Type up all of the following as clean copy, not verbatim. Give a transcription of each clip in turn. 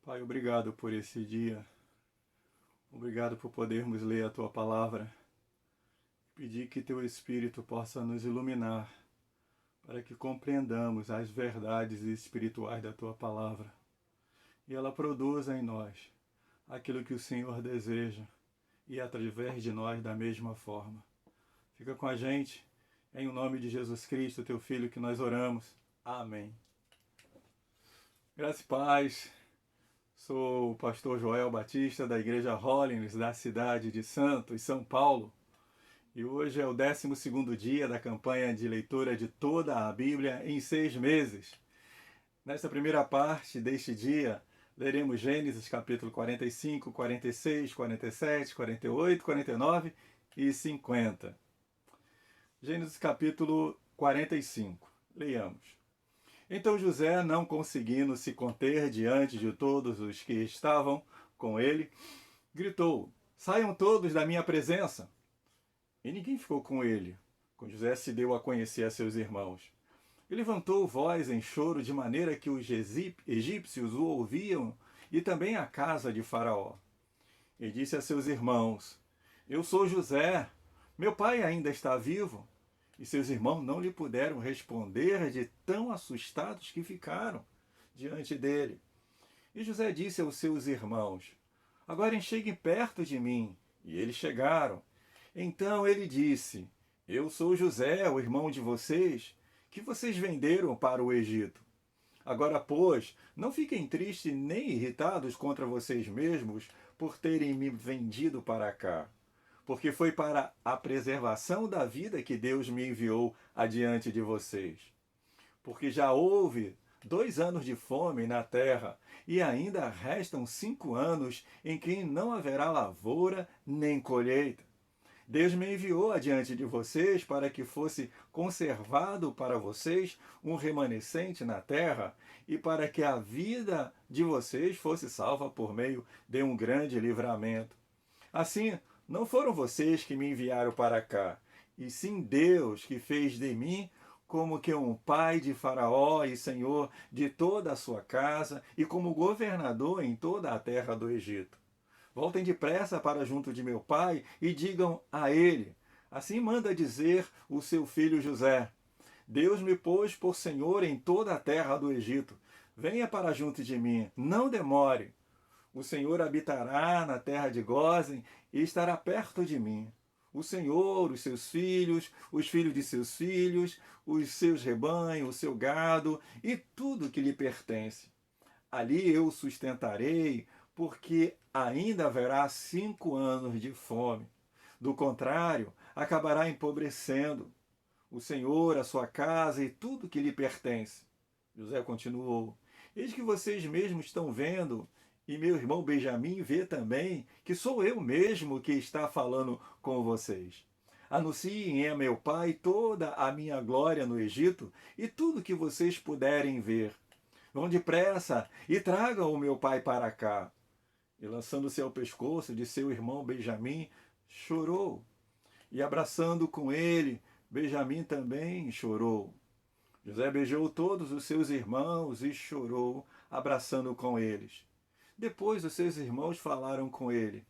Pai, obrigado por esse dia. Obrigado por podermos ler a Tua palavra. Pedir que Teu Espírito possa nos iluminar para que compreendamos as verdades espirituais da Tua palavra e ela produza em nós aquilo que o Senhor deseja e através de nós da mesma forma. Fica com a gente, em o nome de Jesus Cristo, Teu Filho, que nós oramos. Amém. Graça e paz. Sou o pastor Joel Batista, da Igreja Holiness, da cidade de Santos, São Paulo. E hoje é o 12º dia da campanha de leitura de toda a Bíblia em 6 meses. Nesta primeira parte deste dia, leremos Gênesis capítulo 45, 46, 47, 48, 49 e 50. Gênesis capítulo 45. Leiamos. Então José, não conseguindo se conter diante de todos os que estavam com ele, gritou: "Saiam todos da minha presença!" E ninguém ficou com ele, quando José se deu a conhecer a seus irmãos. E levantou voz em choro, de maneira que os egípcios o ouviam, e também a casa de Faraó. E disse a seus irmãos: "Eu sou José, meu pai ainda está vivo?" E seus irmãos não lhe puderam responder, de tão assustados que ficaram diante dele. E José disse aos seus irmãos: "Agora cheguem perto de mim." E eles chegaram. Então ele disse: "Eu sou José, o irmão de vocês, que vocês venderam para o Egito. Agora, pois, não fiquem tristes nem irritados contra vocês mesmos por terem me vendido para cá, porque foi para a preservação da vida que Deus me enviou adiante de vocês. Porque já houve 2 anos de fome na terra, e ainda restam 5 anos em que não haverá lavoura nem colheita. Deus me enviou adiante de vocês para que fosse conservado para vocês um remanescente na terra e para que a vida de vocês fosse salva por meio de um grande livramento. Assim, não foram vocês que me enviaram para cá, e sim Deus, que fez de mim como que um pai de Faraó e senhor de toda a sua casa e como governador em toda a terra do Egito. Voltem depressa para junto de meu pai e digam a ele: assim manda dizer o seu filho José: Deus me pôs por senhor em toda a terra do Egito. Venha para junto de mim, não demore. O Senhor habitará na terra de Gósen e estará perto de mim. O Senhor, os seus filhos, os filhos de seus filhos, os seus rebanhos, o seu gado e tudo que lhe pertence. Ali eu o sustentarei, porque ainda haverá 5 anos de fome. Do contrário, acabará empobrecendo o Senhor, a sua casa e tudo que lhe pertence. José continuou: eis que vocês mesmos estão vendo, e meu irmão Benjamim vê também, que sou eu mesmo que está falando com vocês. Anunciem a meu pai toda a minha glória no Egito e tudo que vocês puderem ver. Vão depressa e tragam o meu pai para cá. E lançando-se ao pescoço de seu irmão Benjamim, chorou. E abraçando com ele, Benjamim também chorou. José beijou todos os seus irmãos e chorou, abraçando com eles. Depois os seus irmãos falaram com ele.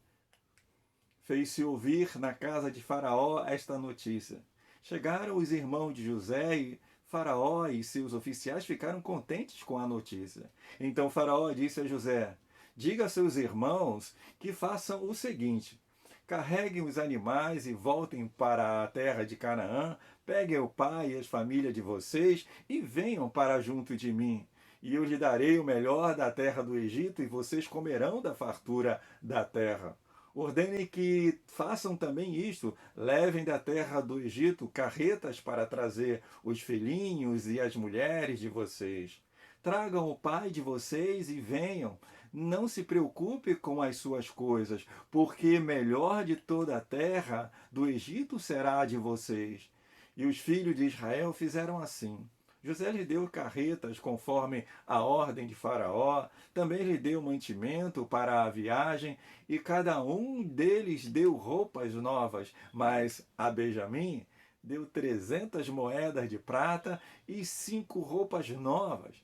Fez-se ouvir na casa de Faraó esta notícia. Chegaram os irmãos de José e Faraó e seus oficiais ficaram contentes com a notícia. Então Faraó disse a José: diga a seus irmãos que façam o seguinte: carreguem os animais e voltem para a terra de Canaã, peguem o pai e as famílias de vocês e venham para junto de mim. E eu lhe darei o melhor da terra do Egito, e vocês comerão da fartura da terra. Ordenem que façam também isto: levem da terra do Egito carretas para trazer os filhinhos e as mulheres de vocês. Tragam o pai de vocês e venham. Não se preocupe com as suas coisas, porque melhor de toda a terra do Egito será a de vocês. E os filhos de Israel fizeram assim. José lhe deu carretas conforme a ordem de Faraó, também lhe deu mantimento para a viagem, e cada um deles deu roupas novas, mas a Benjamim deu 300 moedas de prata e 5 roupas novas.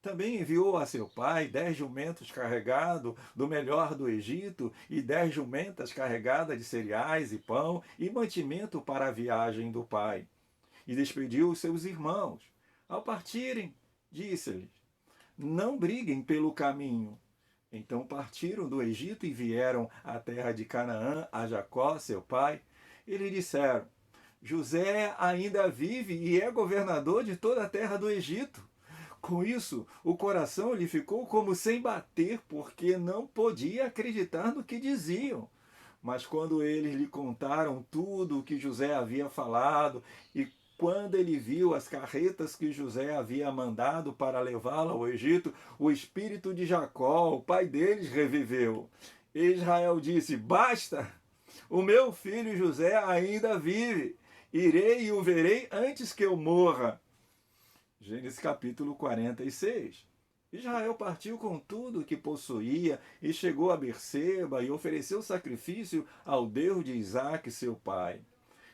Também enviou a seu pai 10 jumentos carregados do melhor do Egito e 10 jumentas carregadas de cereais e pão e mantimento para a viagem do pai. E despediu os seus irmãos. Ao partirem, disse-lhes: não briguem pelo caminho. Então partiram do Egito e vieram à terra de Canaã, a Jacó, seu pai. E lhe disseram: José ainda vive e é governador de toda a terra do Egito. Com isso, o coração lhe ficou como sem bater, porque não podia acreditar no que diziam. Mas quando eles lhe contaram tudo o que José havia falado e quando ele viu as carretas que José havia mandado para levá-la ao Egito, o espírito de Jacó, o pai deles, reviveu. Israel disse: basta! O meu filho José ainda vive. Irei e o verei antes que eu morra. Gênesis capítulo 46. Israel partiu com tudo o que possuía e chegou a Berseba e ofereceu sacrifício ao Deus de Isaque, seu pai.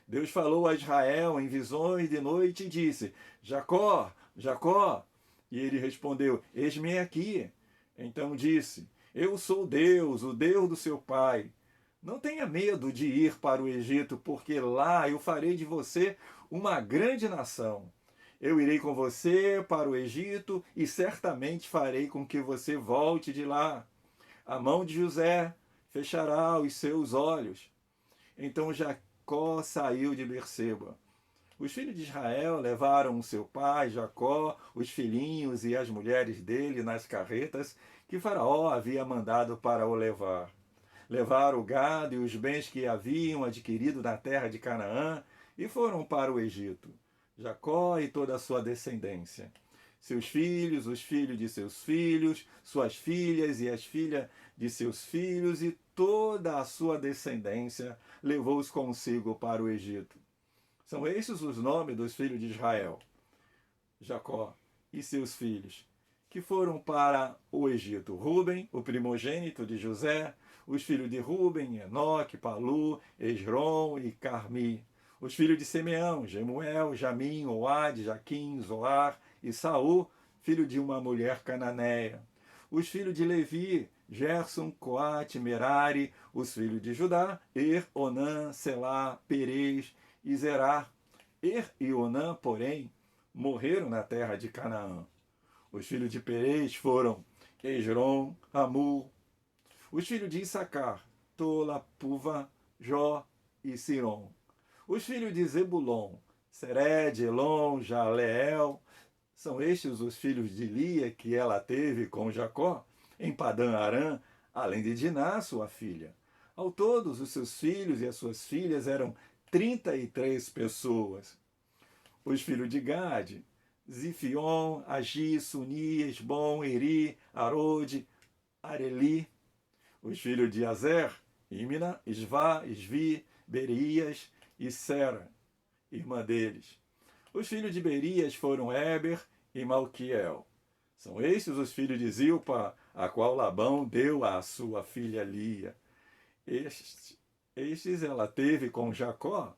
Deus falou a Israel em visões de noite e disse: Jacó, Jacó. E ele respondeu: eis-me aqui. Então disse: eu sou Deus, o Deus do seu pai. Não tenha medo de ir para o Egito, porque lá eu farei de você uma grande nação. Eu irei com você para o Egito e certamente farei com que você volte de lá. A mão de José fechará os seus olhos. Então Jacó saiu de Berseba. Os filhos de Israel levaram seu pai, Jacó, os filhinhos e as mulheres dele nas carretas que Faraó havia mandado para o levar. Levaram o gado e os bens que haviam adquirido na terra de Canaã e foram para o Egito. Jacó e toda a sua descendência. Seus filhos, os filhos de seus filhos, suas filhas e as filhas de seus filhos e toda a sua descendência levou-os consigo para o Egito. São estes os nomes dos filhos de Israel: Jacó e seus filhos, que foram para o Egito. Ruben, o primogênito de José, os filhos de Ruben, Enoque, Palu, Esrom e Carmi. Os filhos de Simeão, Jemuel, Jamim, Oade, Jaquim, Zoar e Saul, filho de uma mulher cananeia. Os filhos de Levi, Gerson, Coate, Merari. Os filhos de Judá, Onã, Selá, Perez e Zerá. E Onã, porém, morreram na terra de Canaã. Os filhos de Perez foram Esrom, Amur. Os filhos de Issacar, Tola, Puva, Jó e Siron. Os filhos de Zebulon, Sered, Elon, Jaleel. São estes os filhos de Lia que ela teve com Jacó em Padã Arã, além de Diná, sua filha. Ao todo, os seus filhos e as suas filhas eram 33 pessoas. Os filhos de Gade, Zifion, Agi, Suni, Esbom, Eri, Arode, Areli. Os filhos de Azer, Imna, Isvá, Isvi, Berias e Sera, irmã deles. Os filhos de Berias foram Eber e Malquiel. São estes os filhos de Zilpa, a qual Labão deu à sua filha Lia. Estes ela teve com Jacó,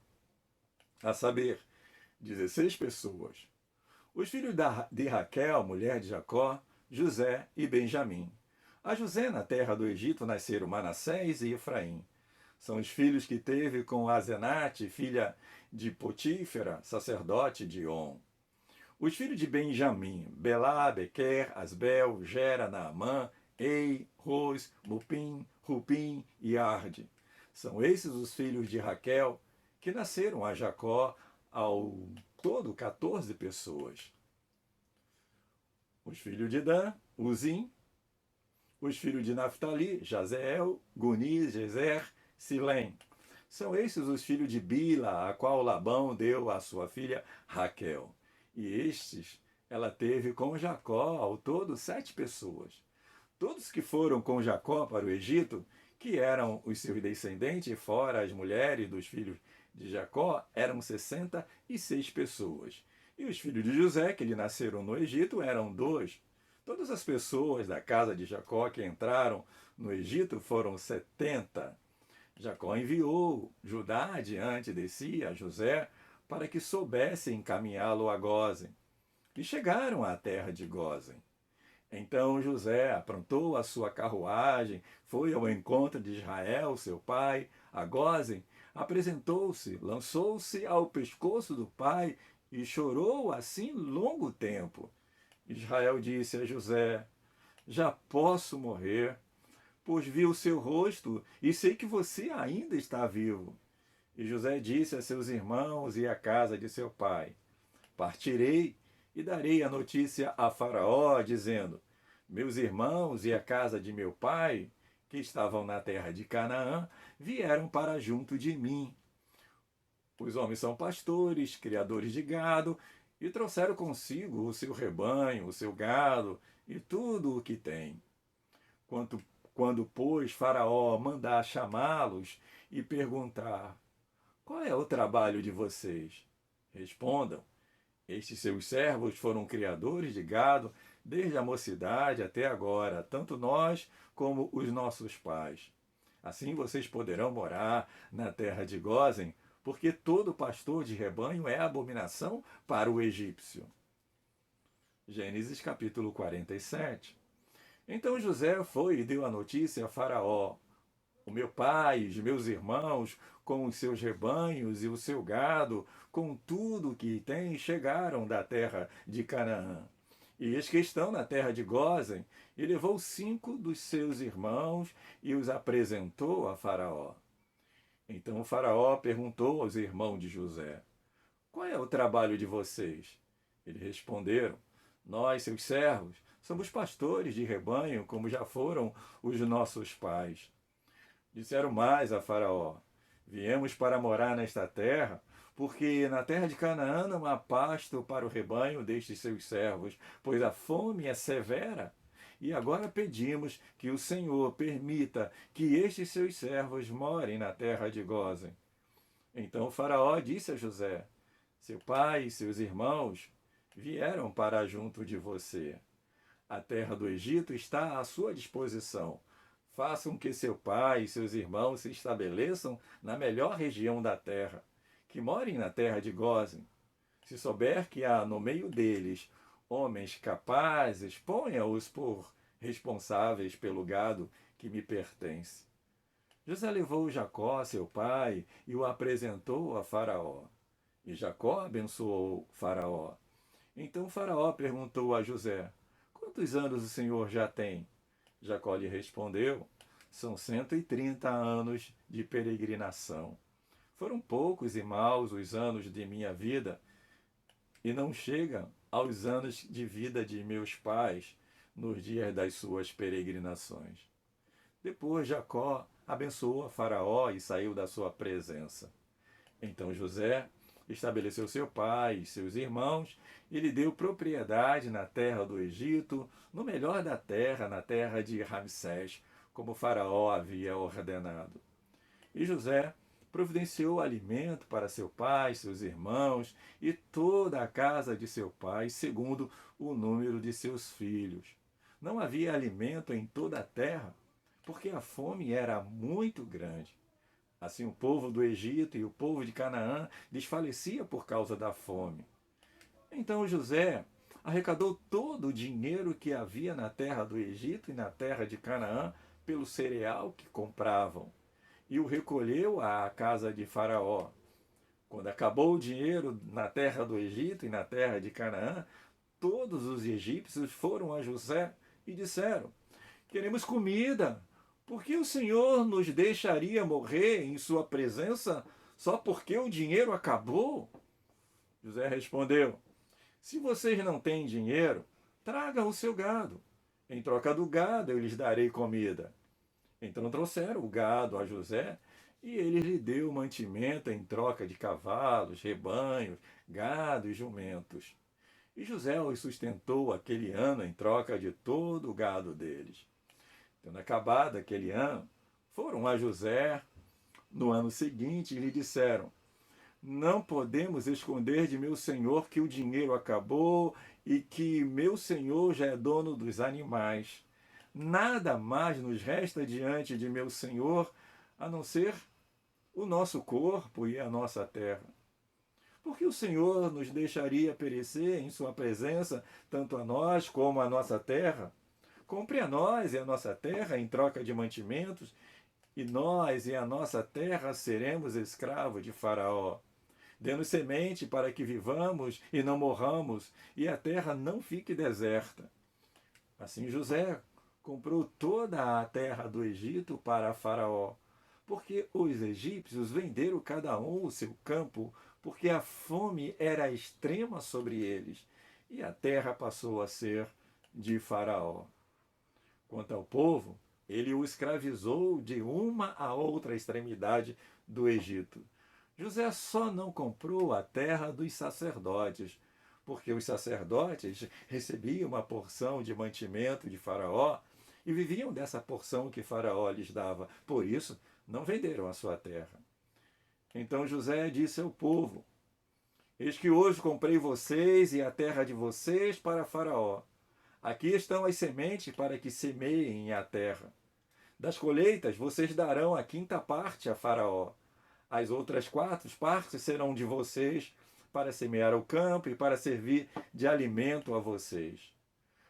a saber, 16 pessoas. Os filhos de Raquel, mulher de Jacó, José e Benjamim. A José, na terra do Egito, nasceram Manassés e Efraim. São os filhos que teve com Azenate, filha de Potífera, sacerdote de On. Os filhos de Benjamim, Belá, Bequer, Asbel, Gera, Naamã, Ei, Ros, Mupim, Rupim e Arde. São esses os filhos de Raquel, que nasceram a Jacó, ao todo 14 pessoas. Os filhos de Dan, Uzim. Os filhos de Naftali, Jazeel, Guni, Jezer, Silém. São esses os filhos de Bila, a qual Labão deu à sua filha Raquel. E estes ela teve com Jacó, ao todo 7 pessoas. Todos que foram com Jacó para o Egito, que eram os seus descendentes, fora as mulheres dos filhos de Jacó, eram 66 pessoas. E os filhos de José, que lhe nasceram no Egito, eram 2. Todas as pessoas da casa de Jacó que entraram no Egito foram 70. Jacó enviou Judá diante de si, a José, para que soubesse encaminhá-lo a Gósen. E chegaram à terra de Gósen. Então José aprontou a sua carruagem, foi ao encontro de Israel, seu pai, a Gósen, apresentou-se, lançou-se ao pescoço do pai e chorou assim longo tempo. Israel disse a José: Já posso morrer, pois vi o seu rosto e sei que você ainda está vivo. E José disse a seus irmãos e à casa de seu pai: Partirei e darei a notícia a Faraó, dizendo: Meus irmãos e a casa de meu pai, que estavam na terra de Canaã, vieram para junto de mim. Os homens são pastores, criadores de gado, e trouxeram consigo o seu rebanho, o seu gado e tudo o que tem. Quando, pois, Faraó mandar chamá-los e perguntar: Qual é o trabalho de vocês? Respondam: Estes seus servos foram criadores de gado desde a mocidade até agora, tanto nós como os nossos pais. Assim vocês poderão morar na terra de Gósen, porque todo pastor de rebanho é abominação para o egípcio. Gênesis capítulo 47. Então José foi e deu a notícia a Faraó: O meu pai, os meus irmãos, com os seus rebanhos e o seu gado, com tudo o que tem, chegaram da terra de Canaã. E eis que estão na terra de Gósen, e levou 5 dos seus irmãos e os apresentou a Faraó. Então o Faraó perguntou aos irmãos de José: Qual é o trabalho de vocês? Eles responderam: Nós, seus servos, somos pastores de rebanho, como já foram os nossos pais. Disseram mais a Faraó: Viemos para morar nesta terra, porque na terra de Canaã não há pasto para o rebanho destes seus servos, pois a fome é severa. E agora pedimos que o Senhor permita que estes seus servos morem na terra de Gósen. Então o Faraó disse a José: Seu pai e seus irmãos vieram para junto de você. A terra do Egito está à sua disposição. Façam que seu pai e seus irmãos se estabeleçam na melhor região da terra, que morem na terra de Gósen. Se souber que há no meio deles homens capazes, ponha-os por responsáveis pelo gado que me pertence. José levou Jacó, seu pai, e o apresentou a Faraó. E Jacó abençoou Faraó. Então Faraó perguntou a José: Quantos anos o senhor já tem? Jacó lhe respondeu: São 130 anos de peregrinação. Foram poucos e maus os anos de minha vida, e não chegam aos anos de vida de meus pais nos dias das suas peregrinações. Depois Jacó abençoou a Faraó e saiu da sua presença. Então José estabeleceu seu pai e seus irmãos e lhe deu propriedade na terra do Egito, no melhor da terra, na terra de Ramsés, como Faraó havia ordenado. E José providenciou alimento para seu pai, seus irmãos e toda a casa de seu pai, segundo o número de seus filhos. Não havia alimento em toda a terra, porque a fome era muito grande. Assim, o povo do Egito e o povo de Canaã desfalecia por causa da fome. Então José arrecadou todo o dinheiro que havia na terra do Egito e na terra de Canaã pelo cereal que compravam, e o recolheu à casa de Faraó. Quando acabou o dinheiro na terra do Egito e na terra de Canaã, todos os egípcios foram a José e disseram: Queremos comida. Por que o Senhor nos deixaria morrer em sua presença só porque o dinheiro acabou? José respondeu: Se vocês não têm dinheiro, tragam o seu gado. Em troca do gado eu lhes darei comida. Então trouxeram o gado a José, e ele lhe deu mantimento em troca de cavalos, rebanhos, gado e jumentos. E José os sustentou aquele ano em troca de todo o gado deles. Tendo acabado aquele ano, foram a José no ano seguinte e lhe disseram: Não podemos esconder de meu senhor que o dinheiro acabou e que meu senhor já é dono dos animais. Nada mais nos resta diante de meu senhor a não ser o nosso corpo e a nossa terra. Porque o Senhor nos deixaria perecer em sua presença, tanto a nós como a nossa terra? compre a nós e a nossa terra em troca de mantimentos, e nós e a nossa terra seremos escravos de Faraó. Dê-nos semente para que vivamos e não morramos, e a terra não fique deserta. Assim José comprou toda a terra do Egito para Faraó, porque os egípcios venderam cada um o seu campo, porque a fome era extrema sobre eles, e a terra passou a ser de Faraó. Quanto ao povo, ele o escravizou de uma a outra extremidade do Egito. José só não comprou a terra dos sacerdotes, porque os sacerdotes recebiam uma porção de mantimento de Faraó e viviam dessa porção que Faraó lhes dava. Por isso, não venderam a sua terra. Então José disse ao povo: Eis que hoje comprei vocês e a terra de vocês para Faraó. Aqui estão as sementes para que semeiem a terra. Das colheitas vocês darão a quinta parte a Faraó. As outras 4 partes serão de vocês para semear o campo e para servir de alimento a vocês,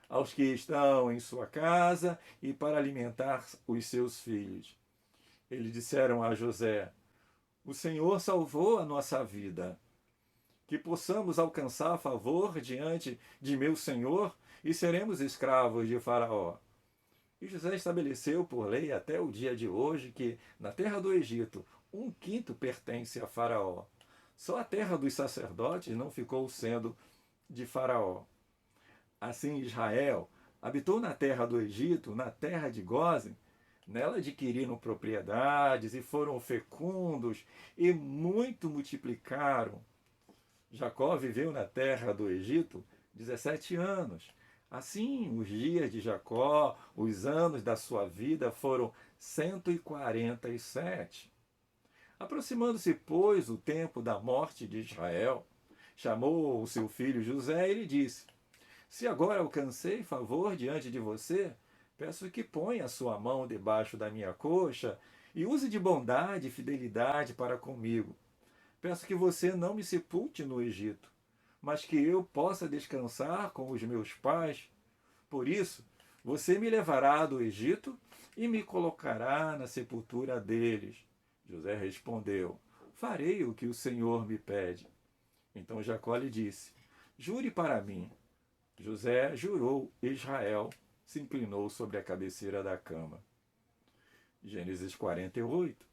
aos que estão em sua casa e para alimentar os seus filhos. Eles disseram a José: O Senhor salvou a nossa vida. Que possamos alcançar favor diante de meu Senhor e seremos escravos de Faraó. E José estabeleceu por lei até o dia de hoje que, na terra do Egito, 1/5 pertence a Faraó. Só a terra dos sacerdotes não ficou sendo de Faraó. Assim Israel habitou na terra do Egito, na terra de Gósen. Nela adquiriram propriedades e foram fecundos e muito multiplicaram. Jacó viveu na terra do Egito 17 anos. Assim, os dias de Jacó, os anos da sua vida foram 147. Aproximando-se, pois, o tempo da morte de Israel, chamou o seu filho José e lhe disse: Se agora alcancei favor diante de você, peço que ponha a sua mão debaixo da minha coxa e use de bondade e fidelidade para comigo. Peço que você não me sepulte no Egito, mas que eu possa descansar com os meus pais. Por isso, você me levará do Egito e me colocará na sepultura deles. José respondeu: Farei o que o Senhor me pede. Então Jacó lhe disse: Jure para mim. José jurou. Israel se inclinou sobre a cabeceira da cama. Gênesis 48.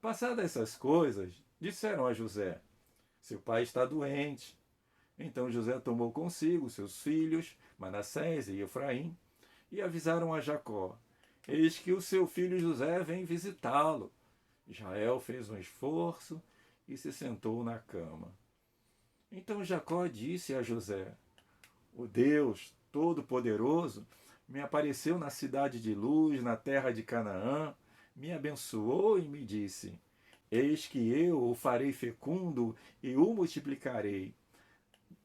Passadas essas coisas, disseram a José: Seu pai está doente. Então José tomou consigo seus filhos, Manassés e Efraim, e avisaram a Jacó: Eis que o seu filho José vem visitá-lo. Israel fez um esforço e se sentou na cama. Então Jacó disse a José: O Deus Todo-Poderoso me apareceu na cidade de Luz, na terra de Canaã, me abençoou e me disse: Eis que eu o farei fecundo e o multiplicarei.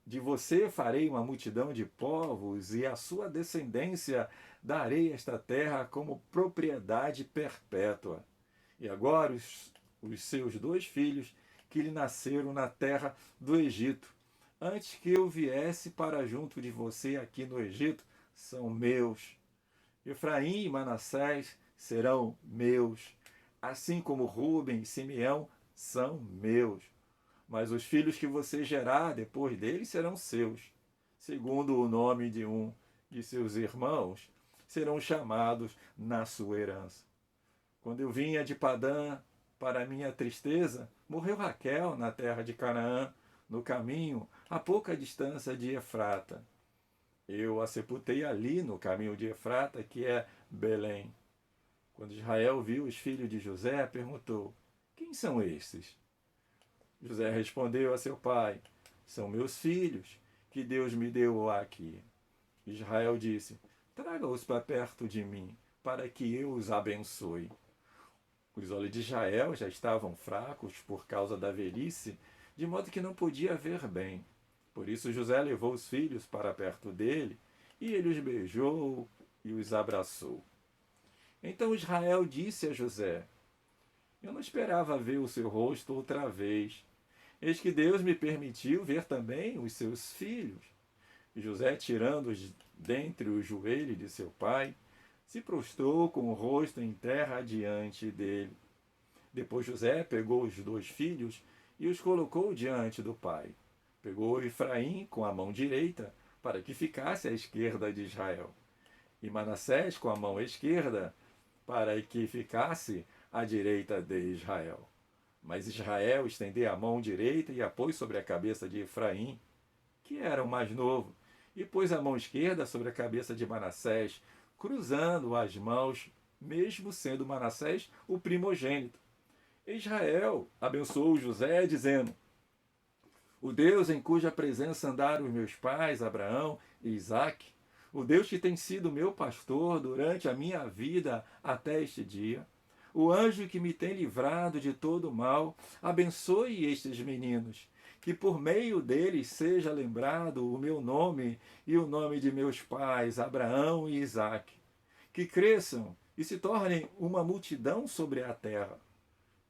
De você farei uma multidão de povos, e à sua descendência darei esta terra como propriedade perpétua. E agora os seus 2 filhos, que lhe nasceram na terra do Egito, antes que eu viesse para junto de você aqui no Egito, são meus. Efraim e Manassés serão meus, assim como Rúben e Simeão são meus. Mas os filhos que você gerar depois deles serão seus. Segundo o nome de um de seus irmãos, serão chamados na sua herança. Quando eu vinha de Padã, para minha tristeza, morreu Raquel na terra de Canaã, no caminho, a pouca distância de Efrata. Eu a sepultei ali no caminho de Efrata, que é Belém. Quando Israel viu os filhos de José, perguntou: Quem são estes? José respondeu a seu pai: São meus filhos, que Deus me deu aqui. Israel disse: Traga-os para perto de mim, para que eu os abençoe. Os olhos de Israel já estavam fracos por causa da velhice, de modo que não podia ver bem. Por isso José levou os filhos para perto dele, e ele os beijou e os abraçou. Então Israel disse a José: Eu não esperava ver o seu rosto outra vez. Eis que Deus me permitiu ver também os seus filhos. E José, tirando-os dentre os joelhos de seu pai, se prostrou com o rosto em terra diante dele. Depois José pegou os 2 filhos e os colocou diante do pai. Pegou Efraim com a mão direita, para que ficasse à esquerda de Israel, e Manassés com a mão esquerda, para que ficasse à direita de Israel. Mas Israel estendeu a mão direita e a pôs sobre a cabeça de Efraim, que era o mais novo, e pôs a mão esquerda sobre a cabeça de Manassés, cruzando as mãos, mesmo sendo Manassés o primogênito. Israel abençoou José, dizendo: o Deus em cuja presença andaram os meus pais, Abraão e Isaque, o Deus que tem sido meu pastor durante a minha vida até este dia, o anjo que me tem livrado de todo mal, abençoe estes meninos, que por meio deles seja lembrado o meu nome e o nome de meus pais, Abraão e Isaque, que cresçam e se tornem uma multidão sobre a terra.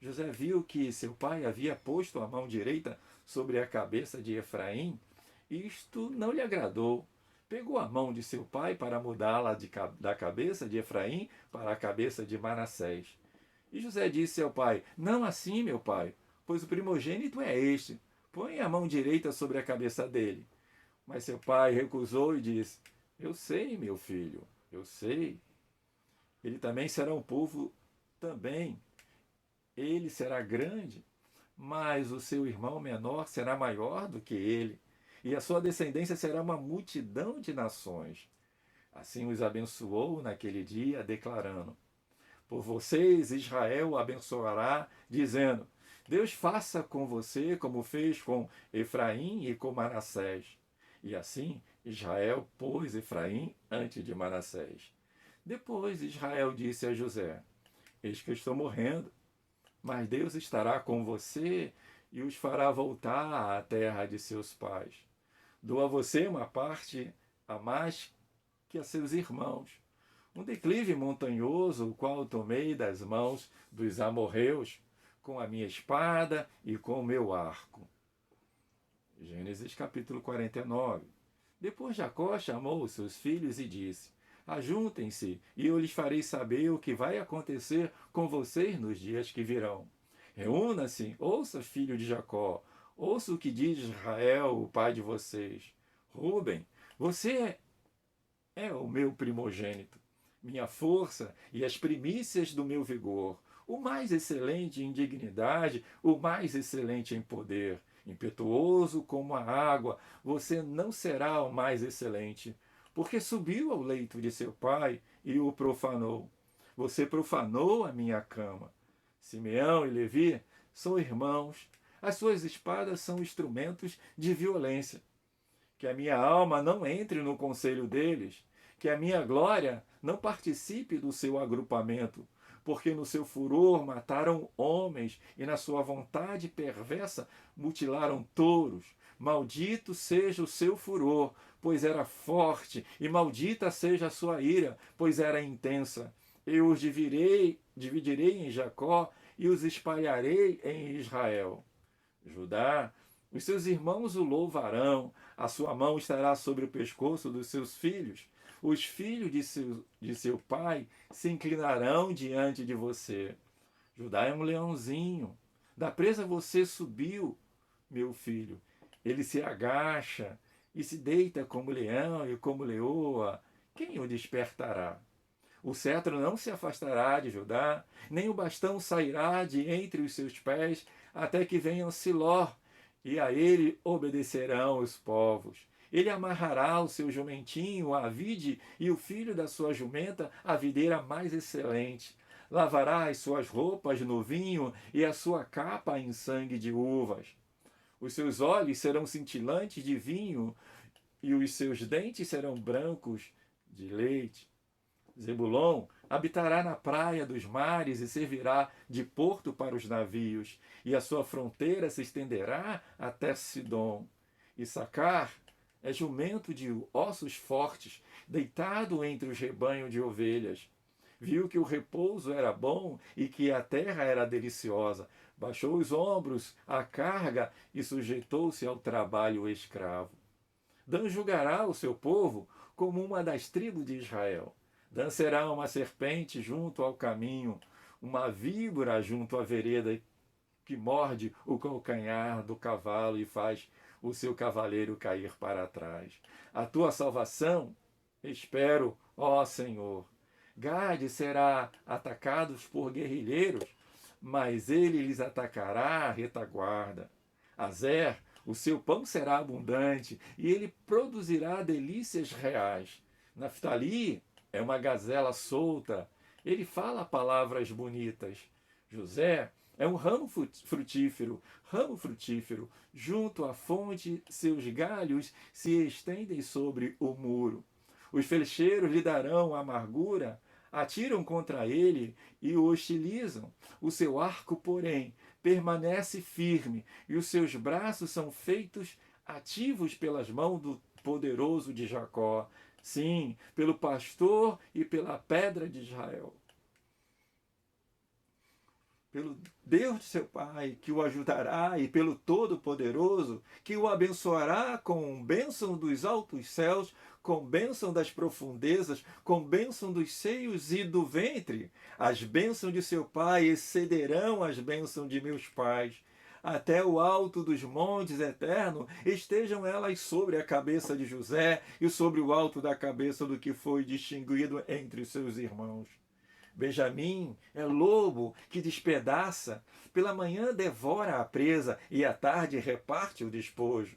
José viu que seu pai havia posto a mão direita sobre a cabeça de Efraim, e isto não lhe agradou. Pegou a mão de seu pai para mudá-la da cabeça de Efraim para a cabeça de Manassés. E José disse ao pai: não assim, meu pai, pois o primogênito é este. Põe a mão direita sobre a cabeça dele. Mas seu pai recusou e disse: eu sei, meu filho, eu sei. Ele também será um povo também. Ele será grande, mas o seu irmão menor será maior do que ele, e a sua descendência será uma multidão de nações. Assim os abençoou naquele dia, declarando: por vocês Israel o abençoará, dizendo: Deus faça com você como fez com Efraim e com Manassés. E assim Israel pôs Efraim antes de Manassés. Depois Israel disse a José: eis que eu estou morrendo, mas Deus estará com você e os fará voltar à terra de seus pais. Dou a você uma parte a mais que a seus irmãos, um declive montanhoso, o qual tomei das mãos dos amorreus, com a minha espada e com o meu arco. Gênesis capítulo 49. Depois Jacó chamou os seus filhos e disse: ajuntem-se, e eu lhes farei saber o que vai acontecer com vocês nos dias que virão. Reúna-se, ouça, filho de Jacó, ouça o que diz Israel, o pai de vocês. Rúben, você é o meu primogênito, minha força e as primícias do meu vigor, o mais excelente em dignidade, o mais excelente em poder. Impetuoso como a água, você não será o mais excelente, porque subiu ao leito de seu pai e o profanou. Você profanou a minha cama. Simeão e Levi são irmãos. As suas espadas são instrumentos de violência. Que a minha alma não entre no conselho deles, que a minha glória não participe do seu agrupamento, porque no seu furor mataram homens e na sua vontade perversa mutilaram touros. Maldito seja o seu furor, pois era forte, e maldita seja a sua ira, pois era intensa. Eu os dividirei em Jacó e os espalharei em Israel. Judá, os seus irmãos o louvarão, a sua mão estará sobre o pescoço dos seus filhos. Os filhos de seu pai se inclinarão diante de você. Judá é um leãozinho. Da presa você subiu, meu filho. Ele se agacha e se deita como leão e como leoa. Quem o despertará? O cetro não se afastará de Judá, nem o bastão sairá de entre os seus pés, até que venha Siló, e a ele obedecerão os povos. Ele amarrará o seu jumentinho à vide e o filho da sua jumenta à videira mais excelente. Lavará as suas roupas no vinho e a sua capa em sangue de uvas. Os seus olhos serão cintilantes de vinho e os seus dentes serão brancos de leite. Zebulon habitará na praia dos mares e servirá de porto para os navios, e a sua fronteira se estenderá até Sidom. Issacar é jumento de ossos fortes, deitado entre os rebanhos de ovelhas. Viu que o repouso era bom e que a terra era deliciosa. Baixou os ombros à carga e sujeitou-se ao trabalho escravo. Dan julgará o seu povo como uma das tribos de Israel. Dan será uma serpente junto ao caminho, uma víbora junto à vereda que morde o calcanhar do cavalo e faz o seu cavaleiro cair para trás. A tua salvação espero, ó Senhor. Gade será atacados por guerrilheiros, mas ele lhes atacará à retaguarda. Azer, o seu pão será abundante e ele produzirá delícias reais. Naftali é uma gazela solta, ele fala palavras bonitas. José é um ramo frutífero, junto à fonte, seus galhos se estendem sobre o muro. Os flecheiros lhe darão amargura, atiram contra ele e o hostilizam. O seu arco, porém, permanece firme e os seus braços são feitos ativos pelas mãos do poderoso de Jacó. Sim, pelo pastor e pela pedra de Israel. Pelo Deus de seu Pai, que o ajudará, e pelo Todo-Poderoso, que o abençoará com bênção dos altos céus, com bênção das profundezas, com bênção dos seios e do ventre. As bênçãos de seu Pai excederão as bênçãos de meus pais. Até o alto dos montes eterno, estejam elas sobre a cabeça de José e sobre o alto da cabeça do que foi distinguido entre seus irmãos. Benjamim é lobo que despedaça, pela manhã devora a presa e à tarde reparte o despojo.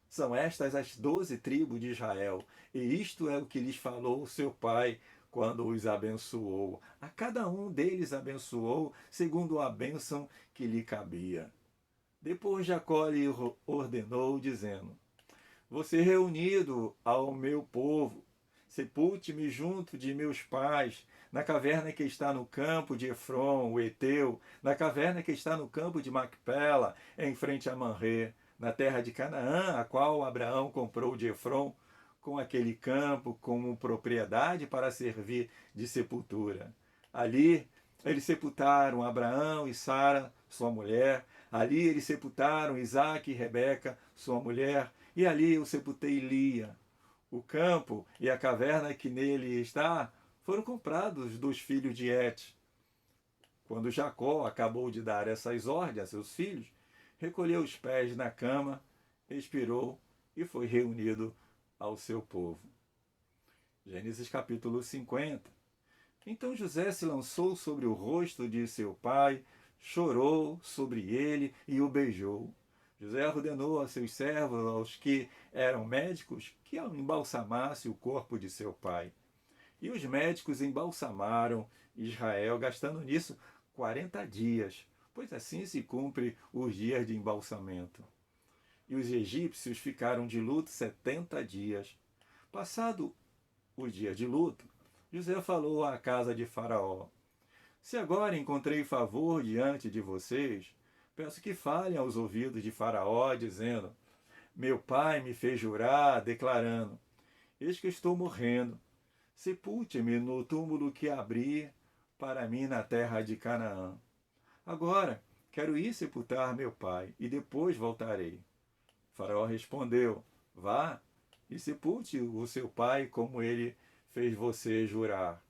São estas as 12 tribos de Israel, e isto é o que lhes falou seu pai quando os abençoou. A cada um deles abençoou segundo a bênção que lhe cabia. Depois Jacó lhe ordenou, dizendo: Você reunido ao meu povo, sepulte-me junto de meus pais, na caverna que está no campo de Efron, o Eteu, na caverna que está no campo de Macpela, em frente a Manrê, na terra de Canaã, a qual Abraão comprou de Efron, com aquele campo como propriedade para servir de sepultura. Ali eles sepultaram Abraão e Sara, sua mulher. Ali eles sepultaram Isaque e Rebeca, sua mulher. E ali eu sepultei Lia. O campo e a caverna que nele está foram comprados dos filhos de Et. Quando Jacó acabou de dar essas ordens a seus filhos, recolheu os pés na cama, expirou e foi reunido ao seu povo. Gênesis capítulo 50. Então José se lançou sobre o rosto de seu pai, chorou sobre ele e o beijou. José ordenou a seus servos, aos que eram médicos, que embalsamassem o corpo de seu pai. E os médicos embalsamaram Israel, gastando nisso 40 dias, pois assim se cumpre os dias de embalsamento. E os egípcios ficaram de luto 70 dias. Passado os dias de luto, José falou à casa de Faraó: Se agora encontrei favor diante de vocês, peço que falem aos ouvidos de Faraó, dizendo: Meu pai me fez jurar, declarando: Eis que estou morrendo. Sepulte-me no túmulo que abri para mim na terra de Canaã. Agora quero ir sepultar meu pai e depois voltarei. Faraó respondeu: Vá e sepulte o seu pai como ele fez você jurar.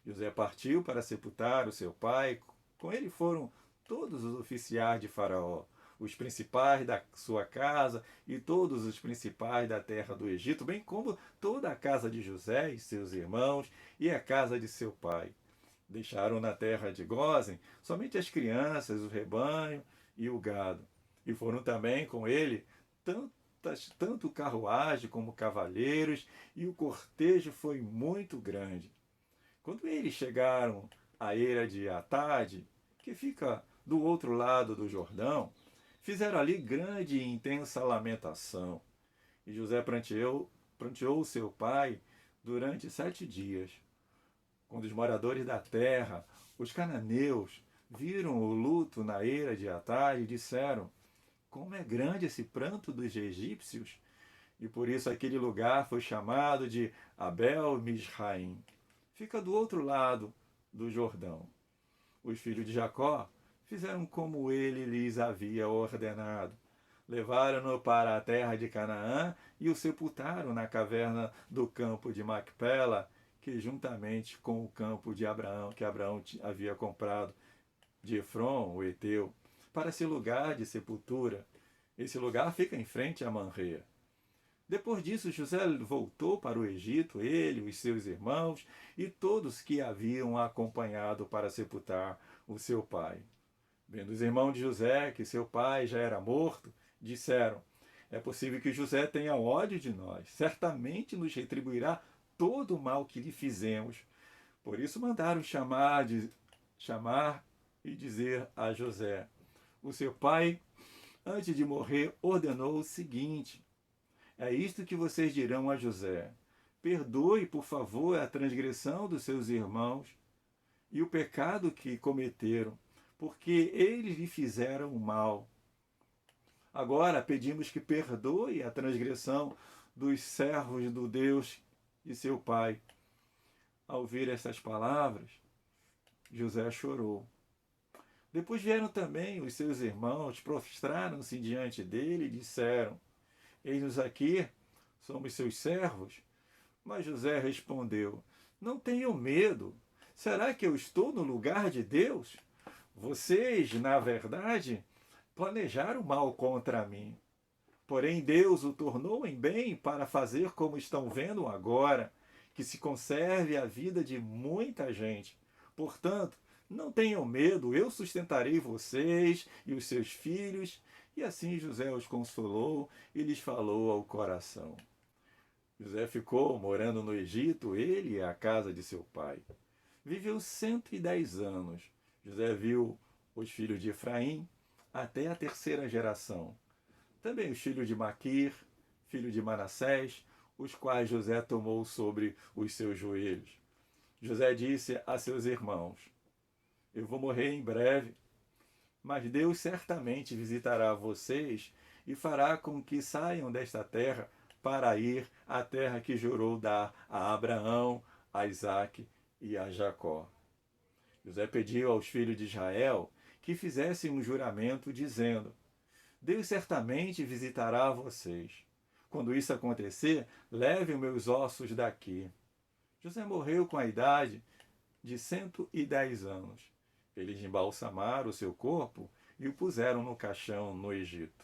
José partiu para sepultar o seu pai. Com ele foram todos os oficiais de Faraó, os principais da sua casa e todos os principais da terra do Egito, bem como toda a casa de José e seus irmãos e a casa de seu pai. Deixaram na terra de Gósen somente as crianças, o rebanho e o gado. E foram também com ele tanto carruagem como cavaleiros, e o cortejo foi muito grande. Quando eles chegaram à eira de Atade, que fica do outro lado do Jordão, fizeram ali grande e intensa lamentação. E José pranteou seu pai durante 7 dias. Quando os moradores da terra, os cananeus, viram o luto na eira de Atade, disseram: Como é grande esse pranto dos egípcios! E por isso aquele lugar foi chamado de Abel-Misraim. Fica do outro lado do Jordão. Os filhos de Jacó fizeram como ele lhes havia ordenado. Levaram-no para a terra de Canaã e o sepultaram na caverna do campo de Macpela, que juntamente com o campo de Abraão, que Abraão havia comprado de Efron, o Eteu, para esse lugar de sepultura. Esse lugar fica em frente a Manrê. Depois disso, José voltou para o Egito, ele, os seus irmãos e todos que haviam acompanhado para sepultar o seu pai. Vendo os irmãos de José que seu pai já era morto, disseram: é possível que José tenha ódio de nós, certamente nos retribuirá todo o mal que lhe fizemos. Por isso mandaram chamar e dizer a José: o seu pai, antes de morrer, ordenou o seguinte: é isto que vocês dirão a José: perdoe, por favor, a transgressão dos seus irmãos e o pecado que cometeram, porque eles lhe fizeram o mal. Agora pedimos que perdoe a transgressão dos servos do Deus de seu pai. Ao ouvir essas palavras, José chorou. Depois vieram também os seus irmãos, prostraram-se diante dele e disseram: eis-nos aqui, somos seus servos. Mas José respondeu: não tenham medo. Será que eu estou no lugar de Deus? Vocês, na verdade, planejaram mal contra mim. Porém, Deus o tornou em bem para fazer como estão vendo agora, que se conserve a vida de muita gente. Portanto, não tenham medo, eu sustentarei vocês e os seus filhos. E assim José os consolou e lhes falou ao coração. José ficou morando no Egito, ele e a casa de seu pai. Viveu 110 anos. José viu os filhos de Efraim até a terceira geração. Também os filhos de Maquir, filho de Manassés, os quais José tomou sobre os seus joelhos. José disse a seus irmãos: eu vou morrer em breve, mas Deus certamente visitará vocês e fará com que saiam desta terra para ir à terra que jurou dar a Abraão, a Isaque e a Jacó. José pediu aos filhos de Israel que fizessem um juramento, dizendo: Deus certamente visitará vocês. Quando isso acontecer, levem meus ossos daqui. José morreu com a idade de 110 anos. Eles embalsamaram o seu corpo e o puseram no caixão no Egito.